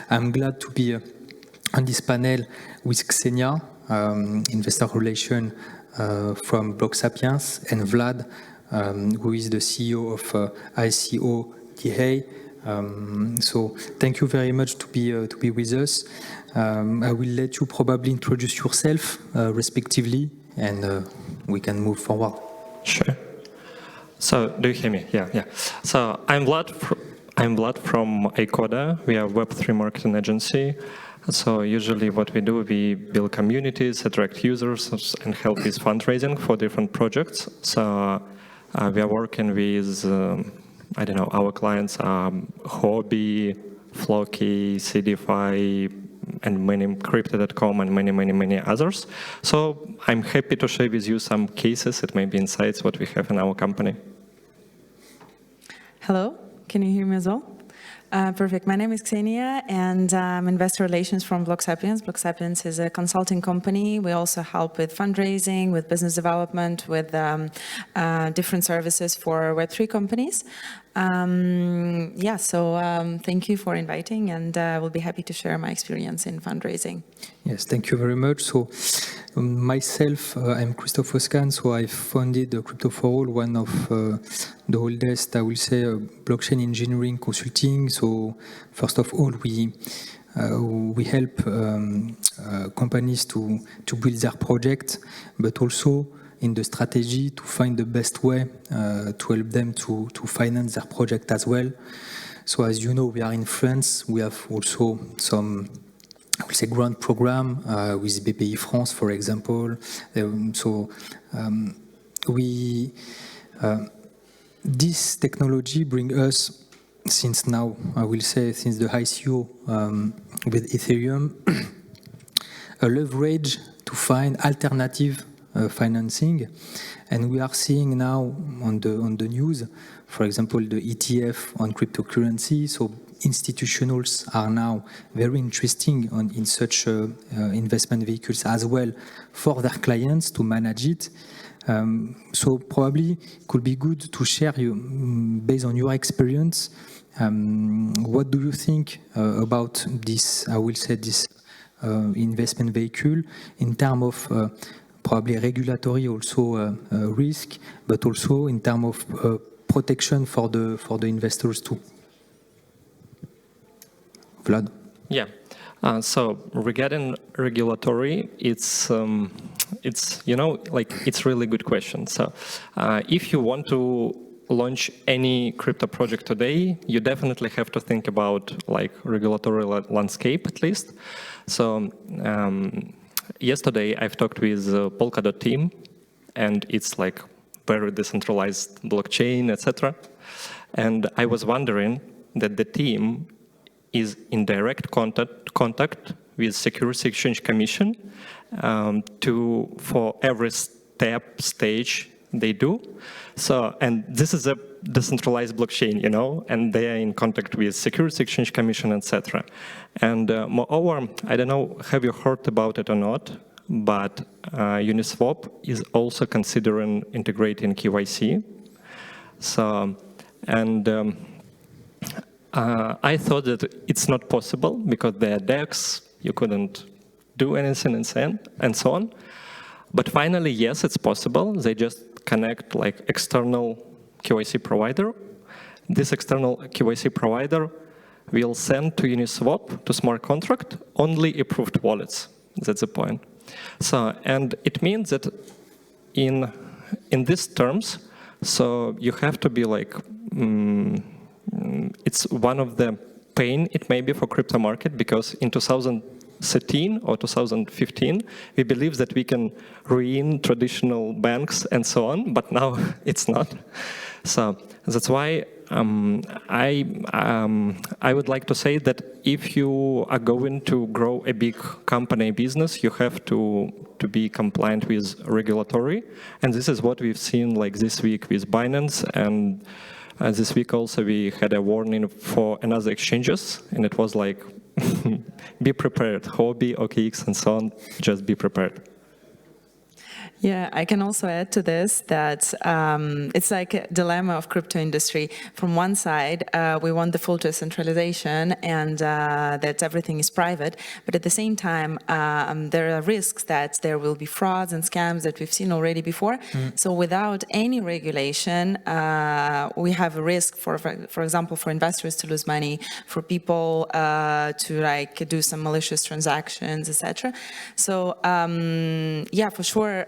I'm glad to be on this panel with Ksenia, Investor Relations from Blocksapiens, and Vlad, who is the CEO of ICODA. So thank you very much to be with us. I will let you probably introduce yourself respectively, and we can move forward. Sure. So do you hear me? Yeah. So I'm Vlad from ICODA. We are Web3 marketing agency. So usually what we do, we build communities, attract users, and help with fundraising for different projects. So we are working with, our clients are Hobby, Floki, CDFI, and many Crypto.com and many others. So I'm happy to share with you some cases, it may be insights, what we have in our company. Hello, can you hear me as well? Perfect. My name is Ksenia, and I'm Investor Relations from Blocksapiens. Blocksapiens is a consulting company. We also help with fundraising, with business development, with different services for Web3 companies. Thank you for inviting, and we'll be happy to share my experience in fundraising. Yes, thank you very much. So myself, I'm Christophe Ozcan, so I founded Crypto for All, one of the oldest, I will say, blockchain engineering consulting. So first of all, we help companies to build their project, but also in the strategy to find the best way to help them to finance their project as well. So as you know, we are in France. We have also some, I would say, grant program with BPI France, for example. This technology brings us, since now, I will say, since the ICO with Ethereum, a leverage to find alternative financing. And we are seeing now on the news, for example, the ETF on cryptocurrency. So institutionals are now very interesting in such investment vehicles as well for their clients to manage it. So probably it could be good to share, based on your experience, what do you think about this, I will say, this investment vehicle in terms of probably regulatory also risk, but also in terms of protection for the investors too. Vlad? Yeah. So regarding regulatory, it's really good question. So if you want to launch any crypto project today, you definitely have to think about regulatory landscape at least. So yesterday I've talked with Polkadot team, and it's very decentralized blockchain, etc. And I was wondering that the team is in direct contact with Securities Exchange Commission for every stage they do. So, and this is a decentralized blockchain, and they are in contact with Securities Exchange Commission, etc. And moreover, I don't know, have you heard about it or not, but Uniswap is also considering integrating KYC. So, and I thought that it's not possible because they are DEX, you couldn't do anything and so on. But finally, yes, it's possible. They just connect external KYC provider. This external KYC provider will send to Uniswap, to smart contract, only approved wallets. That's the point. So, and it means that in these terms, so you have to be it's one of the pain it may be for crypto market, because in 2013 or 2015, we believe that we can ruin traditional banks and so on, but now it's not. So that's why I would like to say that if you are going to grow a big company business, you have to be compliant with regulatory. And this is what we've seen this week with Binance, and this week also we had a warning for another exchanges, and it was be prepared, Hobby, OKX, and so on, just be prepared. Yeah, I can also add to this that it's like a dilemma of crypto industry. From one side, we want the full decentralization and that everything is private, but at the same time, there are risks that there will be frauds and scams that we've seen already before. So without any regulation, we have a risk for example, for investors to lose money, for people to like do some malicious transactions, etc. So yeah, for sure.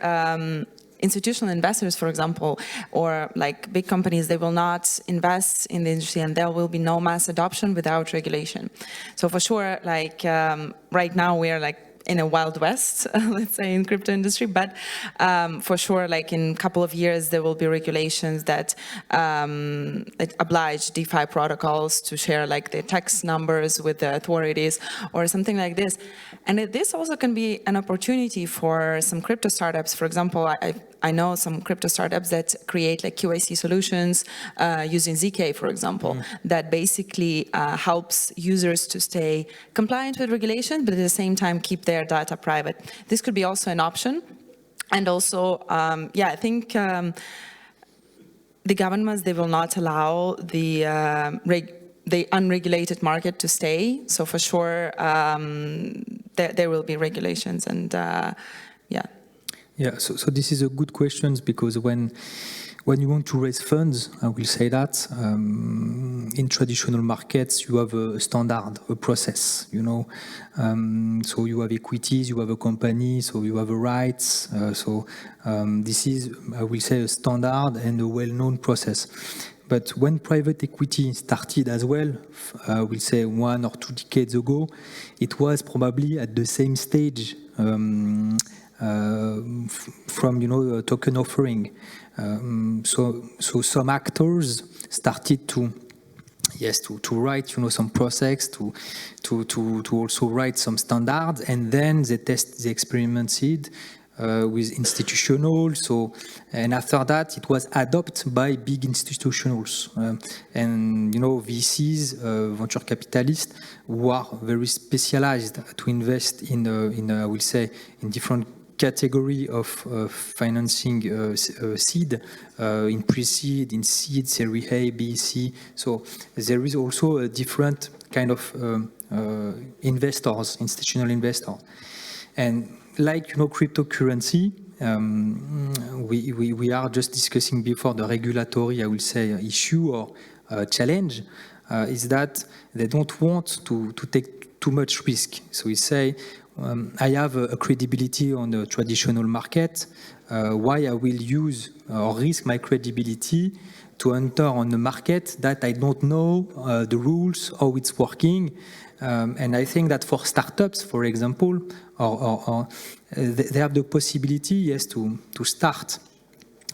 Institutional investors, for example, or like big companies, they will not invest in the industry, and there will be no mass adoption without regulation. So for sure, like right now we are like in a wild west, let's say, in crypto industry, but for sure, like in a couple of years, there will be regulations that oblige DeFi protocols to share like the tax numbers with the authorities or something like this. And this also can be an opportunity for some crypto startups. For example, I know some crypto startups that create like QIC solutions using ZK, for example, that basically helps users to stay compliant with regulation, but at the same time keep their data private. This could be also an option. And also, yeah, I think the governments, they will not allow the unregulated market to stay. So for sure, there will be regulations and yeah. Yeah, so this is a good question because when you want to raise funds, I will say that in traditional markets you have a standard, a process, you know. So you have equities, you have a company, so you have a rights. This is, I will say, a standard and a well-known process. But when private equity started as well, I will say 1 or 2 decades ago, it was probably at the same stage. From token offering, so some actors started to write some process to also write some standards, and then they experimented with institutional. And after that, it was adopted by big institutionals and VCs, venture capitalists, who are very specialized to invest in I will say in different category of financing seed, in pre-seed, in seed, Series A, B, C. So there is also a different kind of investors, institutional investors. And like cryptocurrency, we are just discussing before the regulatory, I will say, issue or challenge, is that they don't want to take too much risk. So we say, I have a credibility on the traditional market. Why I will use or risk my credibility to enter on the market that I don't know the rules, how it's working. And I think that for startups, for example, or they have the possibility, yes, to start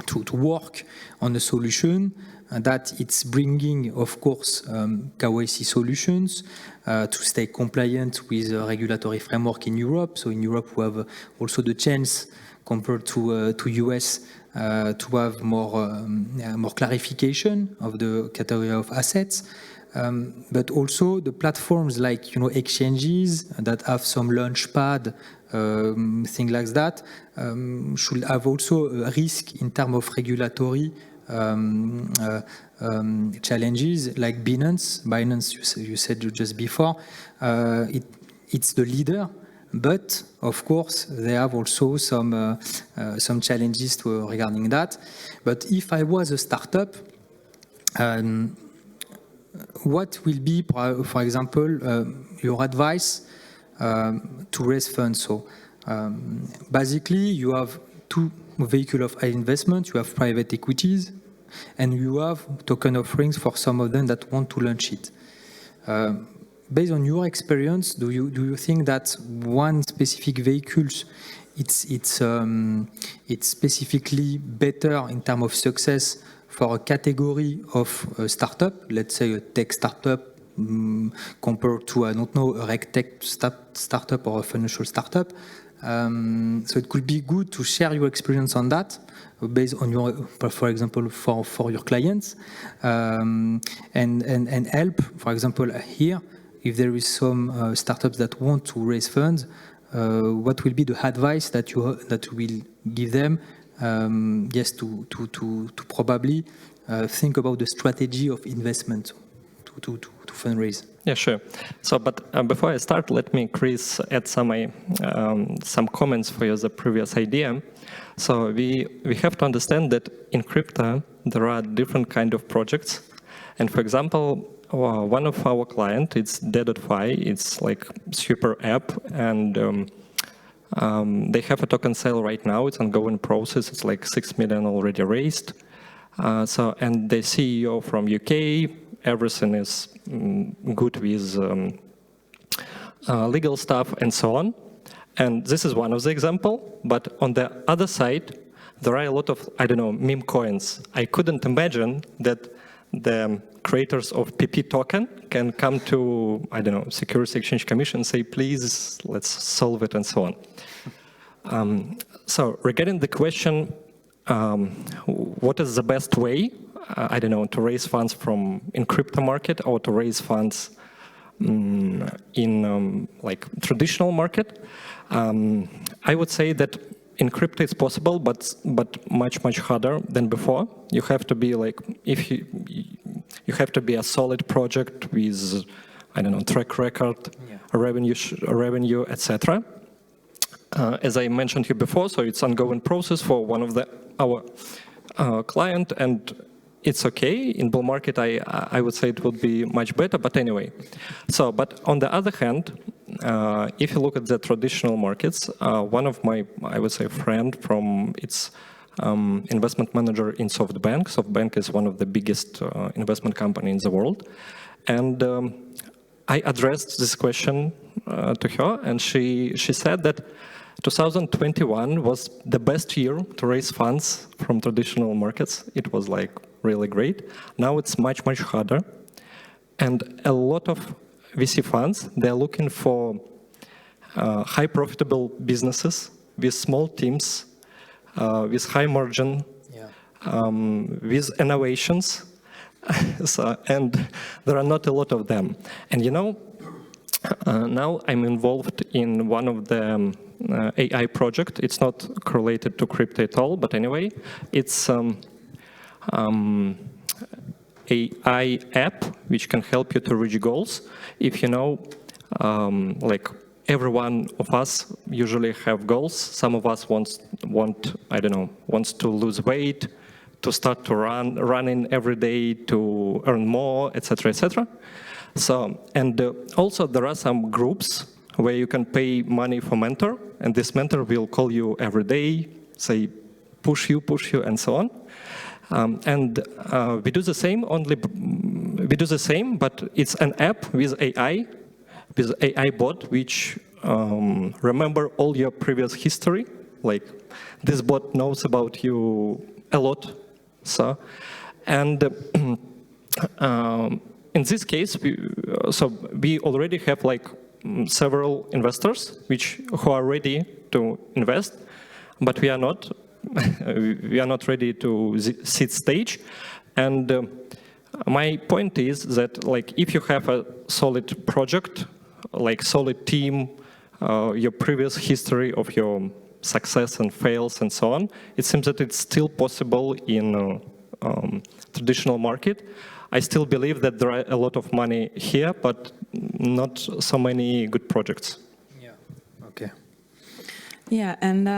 to work on a solution that it's bringing, of course, KYC solutions to stay compliant with a regulatory framework in Europe. So in Europe, we have also the chance, compared to US, to have more clarification of the category of assets. But also the platforms like exchanges that have some launchpad, things like that, should have also a risk in terms of regulatory challenges, like Binance. You said just before, it's the leader, but of course they have also some challenges regarding that. But if I was a startup, what will be, for example, your advice to raise funds? So basically, you have two vehicles of investment. You have private equities, and you have token offerings for some of them that want to launch it. Based on your experience, do you think that one specific vehicle it's specifically better in terms of success for a category of a startup, let's say a tech startup, compared to, I don't know, a reg tech startup or a financial startup? So it could be good to share your experience on that, based on your, for example, for your clients, and help, for example, here, if there is some startups that want to raise funds, what will be the advice that you will give them? Yes, to probably think about the strategy of investment to fundraise. Yeah, sure. So, but before I start, let me, Chris, add some comments for you, the previous idea. So we have to understand that in crypto, there are different kind of projects. And for example, one of our clients, it's Drobyshevskaya, it's like super app, and they have a token sale right now, it's ongoing process, it's like 6 million already raised. And the CEO from UK, everything is good with legal stuff and so on. And this is one of the example, but on the other side, there are a lot of, I don't know, meme coins. I couldn't imagine that the creators of PP token can come to, I don't know, Securities Exchange Commission and say, please, let's solve it and so on. So regarding the question, what is the best way, I don't know, to raise funds in crypto market or to raise funds in like traditional market? I would say that in crypto it's possible, but much harder than before. You have to be like, if you have to be a solid project with, I don't know, track record, revenue, etc. As I mentioned you before, so it's ongoing process for one of our client, and it's okay. In bull market, I would say it would be much better, but anyway. So, but on the other hand, if you look at the traditional markets, one of my, I would say, friend from its investment manager in SoftBank. SoftBank is one of the biggest investment company in the world. And I addressed this question to her, and she said that 2021 was the best year to raise funds from traditional markets. It was like really great. Now it's much harder. And a lot of VC funds, they're looking for high profitable businesses with small teams, with high margin, with innovations. And there are not a lot of them. And you know, now I'm involved in one of the AI project. It's not correlated to crypto at all, but anyway, it's AI app which can help you to reach goals. If you know, like every one of us usually have goals. Some of us wants to lose weight, to start to running every day, to earn more, etc., etc. So, and also there are some groups where you can pay money for mentor, and this mentor will call you every day, say, push you, and so on. And we do the same, but it's an app with AI bot, which remember all your previous history. Like, this bot knows about you a lot. So, and in this case, we already have like several investors who are ready to invest, but we are not. We are not ready to seed stage. And my point is that, like, if you have a solid project, like solid team, your previous history of your success and fails and so on, it seems that it's still possible in traditional market. I still believe that there are a lot of money here, but not so many good projects. Yeah. Okay. Yeah, and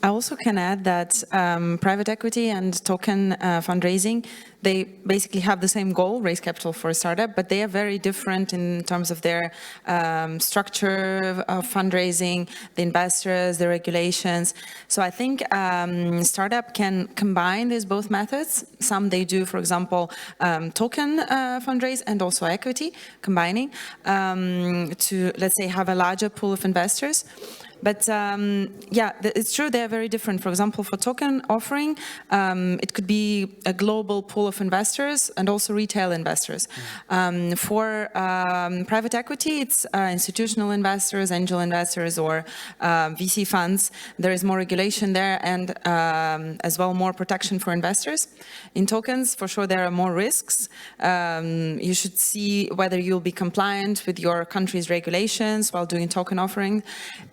I also can add that private equity and token fundraising, they basically have the same goal, raise capital for a startup, but they are very different in terms of their structure of fundraising, the investors, the regulations. So I think startup can combine these both methods. Some they do, for example, token fundraise and also equity, combining to, let's say, have a larger pool of investors. But yeah, it's true they're very different. For example, for token offering, it could be a global pool of investors and also retail investors. For private equity, it's institutional investors, angel investors, or VC funds. There is more regulation there and as well more protection for investors. In tokens, for sure, there are more risks. You should see whether you'll be compliant with your country's regulations while doing token offering.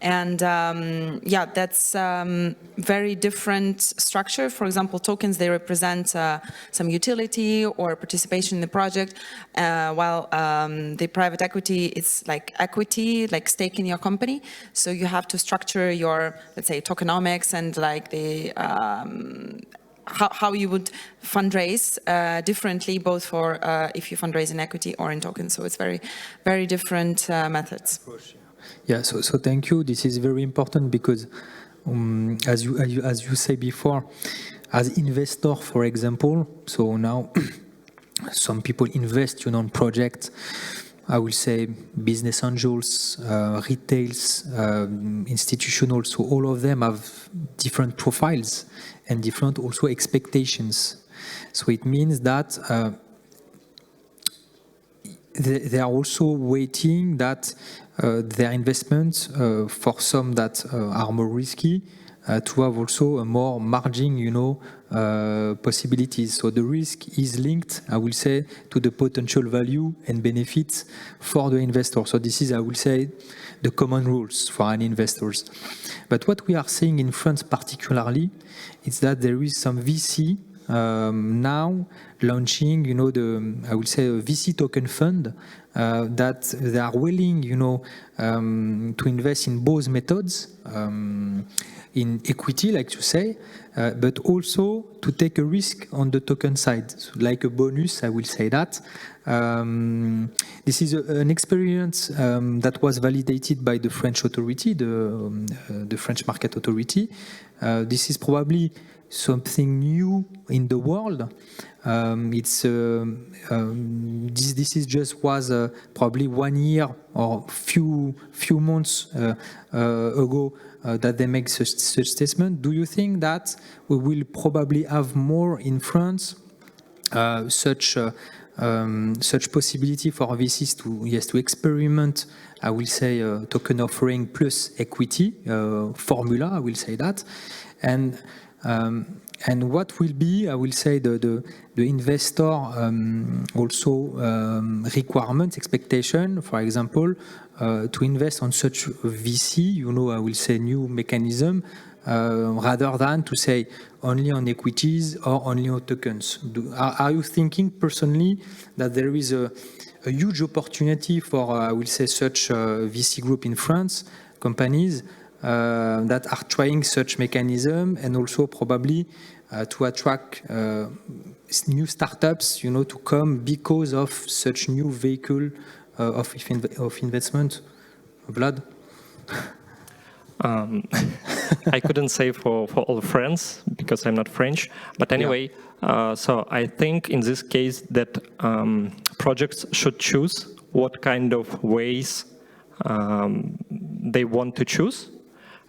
And yeah, that's very different structure. For example, tokens, they represent some utility or participation in the project, while the private equity, it's like equity, like stake in your company. So you have to structure your, let's say, tokenomics and like the how you would fundraise differently, both for if you fundraise in equity or in tokens. So it's very, very different methods. Yeah, so thank you. This is very important because, as you say before, as investor, for example, so now some people invest, in projects. I will say business angels, retails, institutional. So all of them have different profiles and different also expectations. So it means that they are also waiting that their investments, for some that are more risky, to have also a more margin, possibilities. So the risk is linked, I will say, to the potential value and benefits for the investor. So this is, I will say, the common rules for any investors. But what we are seeing in France particularly is that there is some VC now launching, I will say, a VC token fund that they are willing, to invest in both methods, in equity, like you say, but also to take a risk on the token side, so like a bonus, I will say that. This is an experience that was validated by the French authority, the French market authority. This is probably something new in the world. This is just was probably 1 year or few months ago that they make such statement. Do you think that we will probably have more in France such possibility for VCs to experiment, I will say, token offering plus equity formula, I will say that, and what will be, I will say, the investor also requirement, expectation, for example, to invest on such VC, I will say, new mechanism, rather than to say only on equities or only on tokens. Are you thinking personally that there is a huge opportunity for, I will say, such VC group in France, companies that are trying such mechanism, and also probably to attract new startups, to come because of such new vehicle of investment? Vlad? I couldn't say for all friends because I'm not French, but anyway, so I think in this case that projects should choose what kind of ways they want to choose,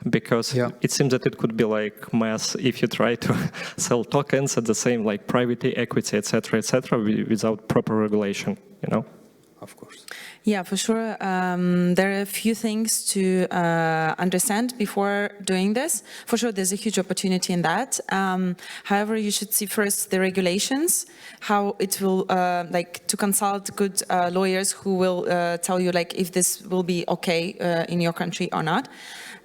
because it seems that it could be like mess if you try to sell tokens at the same like private equity, etc., without proper regulation, Of course. Yeah, for sure. There are a few things to understand before doing this. For sure, there's a huge opportunity in that. However, you should see first the regulations, how it will, to consult good lawyers who will tell you if this will be okay in your country or not.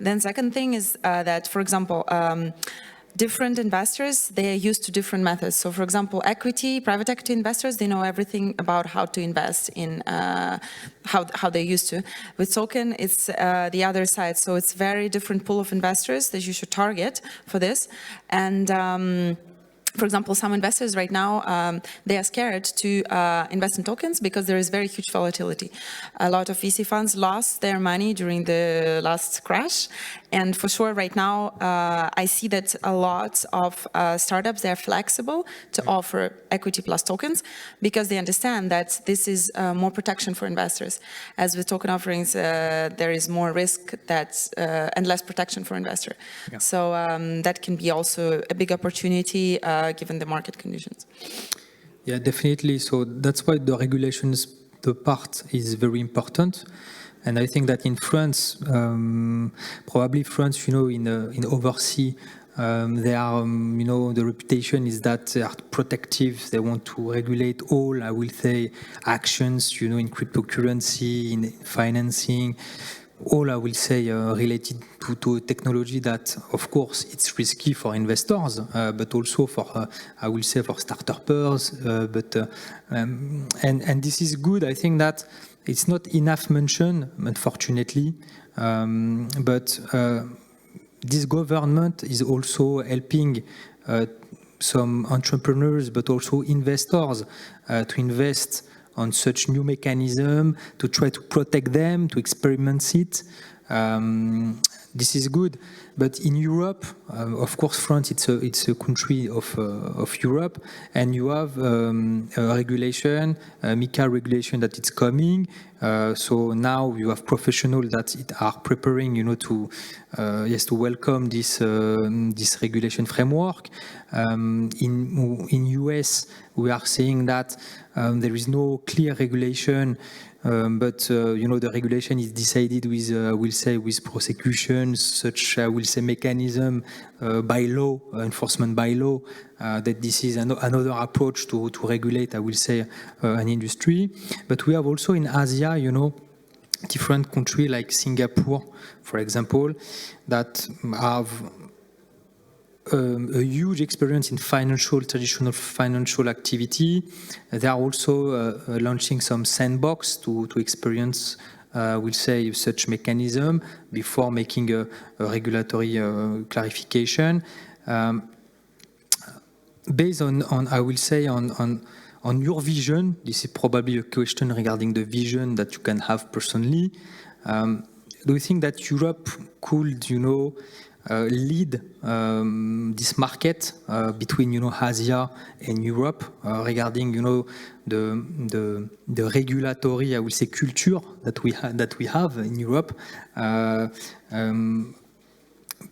Then second thing is that, for example, different investors, they are used to different methods. So for example, private equity investors, they know everything about how to invest in how they used to. With token, it's the other side. So it's very different pool of investors that you should target for this. And For example, some investors right now, they are scared to invest in tokens because there is very huge volatility. A lot of VC funds lost their money during the last crash. And for sure, right now, I see that a lot of startups, they're flexible to offer equity plus tokens because they understand that this is more protection for investors. As with token offerings, there is more risk and less protection for investor. Yeah. So that can be also a big opportunity given the market conditions. Yeah, definitely. So that's why the regulations, the part is very important. And I think that in France, probably France, in overseas, they are, the reputation is that they are protective. They want to regulate all, I will say, actions, in cryptocurrency, in financing, all, I will say, related to technology that, of course, it's risky for investors, but also for, I will say, for startups. And this is good. I think that it's not enough mentioned, unfortunately, but this government is also helping some entrepreneurs, but also investors to invest on such new mechanism, to try to protect them, to experiment it. This is good, but in Europe, of course, France, it's a country of Europe, and you have a regulation, MiCA regulation that it's coming. So now you have professionals that are preparing, to welcome this regulation framework. In US, we are saying that there is no clear regulation. But the regulation is decided with, with prosecutions, such, mechanism by law, enforcement by law, that this is another approach to regulate, an industry. But we have also in Asia, different countries like Singapore, for example, that have a huge experience in traditional financial activity. They are also launching some sandbox to experience, such mechanism before making a regulatory clarification. Based on your vision, this is probably a question regarding the vision that you can have personally. Do you think that Europe could, lead this market between Asia and Europe regarding the regulatory culture that we have in Europe,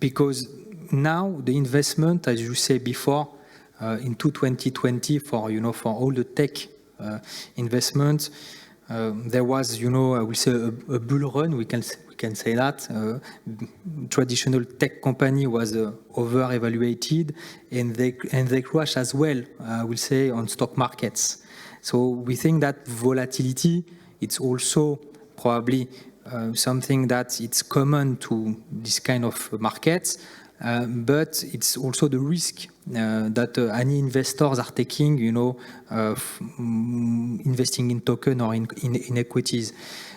because now the investment, as you say before, into 2020 for all the tech investments, there was a bull run, we can say that. Traditional tech company was over-evaluated, and they crashed as well, on stock markets. So we think that volatility, it's also probably something that it's common to this kind of markets, but it's also the risk that any investors are taking, investing in token or in equities.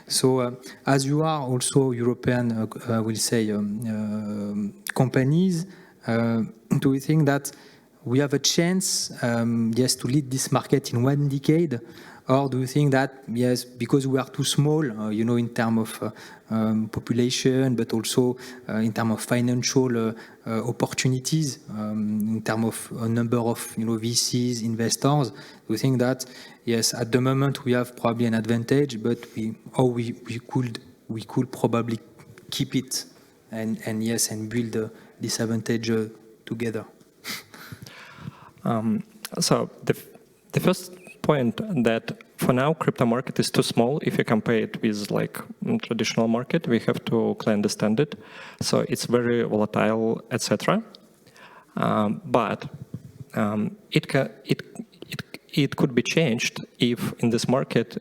So as you are also European, companies, do you think that we have a chance, to lead this market in 1 decade? Or do you think that, yes, because we are too small, in terms of population, but also in terms of financial opportunities, in terms of a number of VCs, investors, do you think that, yes, at the moment we have probably an advantage, but we could probably keep it and build this advantage together? So the first point that for now crypto market is too small if you compare it with traditional market. We have to clearly understand it. So it's very volatile, etc. But it could be changed if in this market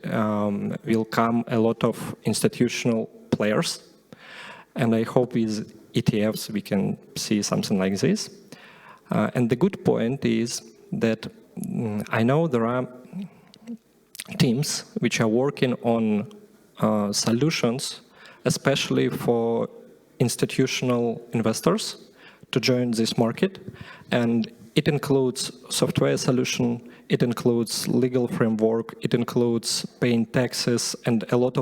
will come a lot of institutional players, and I hope with ETFs we can see something like this. And the good point is that I know there are teams which are working on solutions, especially for institutional investors to join this market. And it includes software solution, it includes legal framework, it includes paying taxes, and a lot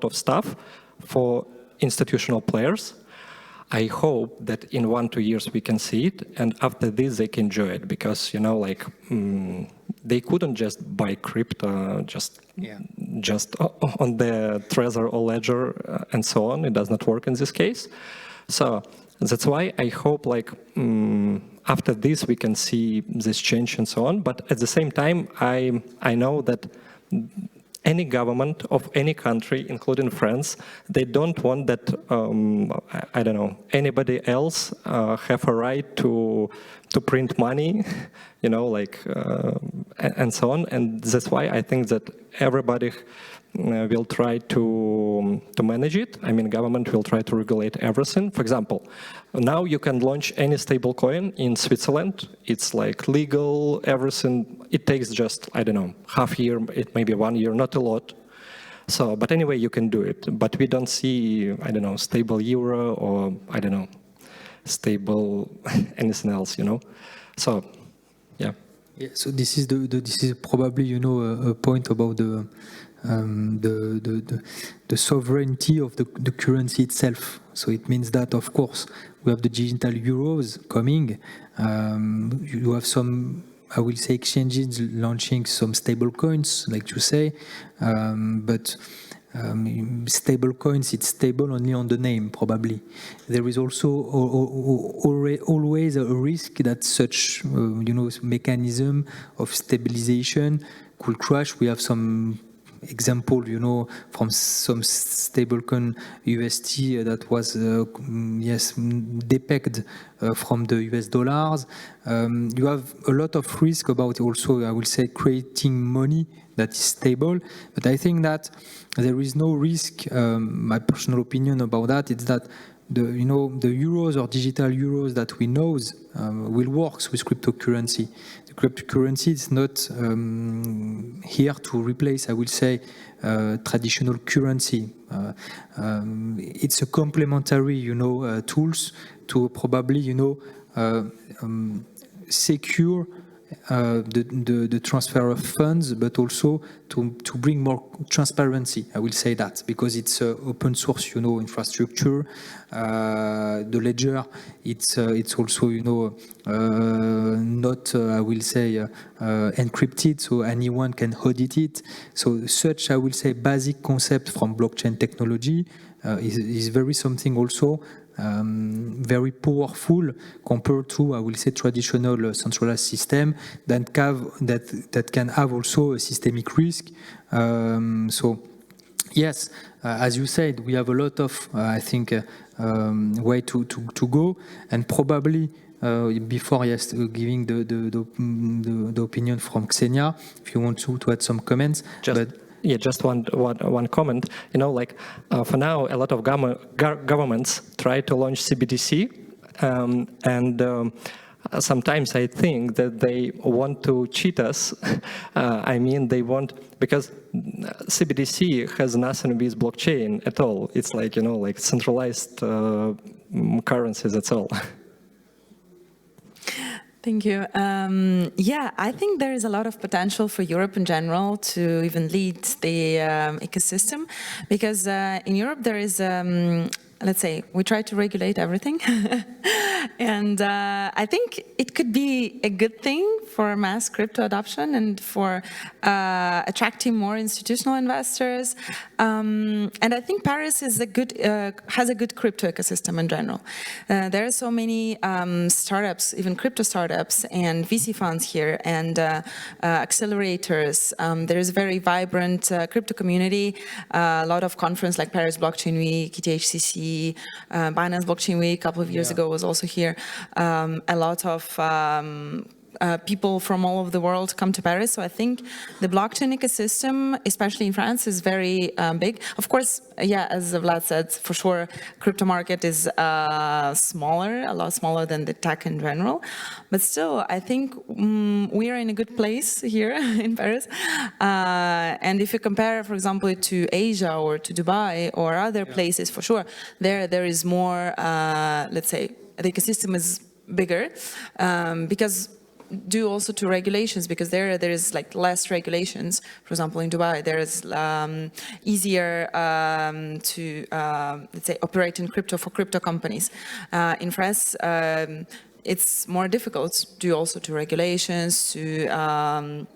of stuff for institutional players. I hope that in 1-2 years we can see it, and after this they can enjoy it, because they couldn't just buy crypto just on the Trezor or Ledger and so on. It does not work in this case. So that's why I hope after this we can see this change and so on. But at the same time, I know that any government of any country, including France, they don't want that, I don't know, anybody else have a right to print money, and so on. And that's why I think that everybody will try to manage it. I mean, government will try to regulate everything. For example, now you can launch any stable coin in Switzerland. It's legal, everything. It takes just, I don't know, half year, it may be 1 year, not a lot. So, but anyway, you can do it. But we don't see, I don't know, stable euro or, I don't know, stable anything else, So, yeah. Yeah. So this is this is probably a point about the sovereignty of the currency itself. So it means that, of course, we have the digital euros coming. You have some, I will say, exchanges launching some stable coins, like you say, but stable coins, it's stable only on the name, probably. There is also always a risk that such mechanism of stabilization could crash. We have some example, from some stablecoin UST that was, depegged from the US dollars. You have a lot of risk about also, I will say, creating money that is stable. But I think that there is no risk, my personal opinion about that, is that the euros or digital euros that we know will work with cryptocurrency. The cryptocurrency is not here to replace, I will say, traditional currency. It's a complementary, tools to probably, secure the transfer of funds, but also to bring more transparency. I will say that because it's open source, infrastructure. The ledger, it's also, not, I will say, encrypted, so anyone can audit it. So such, I will say, basic concept from blockchain technology is very something also very powerful compared to, I will say, traditional centralized system that can have also a systemic risk. So yes, as you said, we have a lot of, I think, way to go, and probably before giving the opinion from Ksenia, if you want to add some comments. Just one comment. For now, a lot of governments try to launch CBDC, and sometimes I think that they want to cheat us. I mean, they want, because CBDC has nothing with blockchain at all. It's like centralized currencies. That's all. Thank you. I think there is a lot of potential for Europe in general to even lead the ecosystem, because in Europe there is, let's say, we try to regulate everything. And I think it could be a good thing for mass crypto adoption and for attracting more institutional investors. And I think Paris is has a good crypto ecosystem in general. There are so many startups, even crypto startups, and VC funds here, and accelerators. There is a very vibrant crypto community. A lot of conferences like Paris Blockchain Week, ETHCC, Binance Blockchain Week a couple of years ago was also here. A lot of people from all over the world come to Paris. So I think the blockchain ecosystem, especially in France, is very big. Of course, as Vlad said, for sure, crypto market is smaller, a lot smaller than the tech in general. But still, I think we are in a good place here in Paris. And if you compare, for example, to Asia or to Dubai or other places, for sure, there is more, let's say, the ecosystem is bigger, because due also to regulations, because there is like less regulations. For example, in Dubai, there is easier to let's say operate in crypto for crypto companies. In France, it's more difficult due also to regulations, to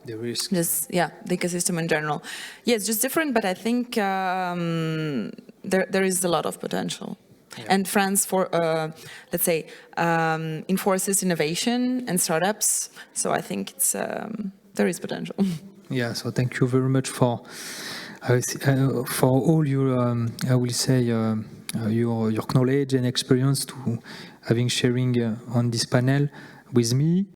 The risk. the ecosystem in general. Yeah, it's just different, but I think there is a lot of potential. Yeah. And France, for let's say, enforces innovation and startups. So I think it's there is potential. Yeah. So thank you very much for all your I will say your knowledge and experience to having sharing on this panel with me.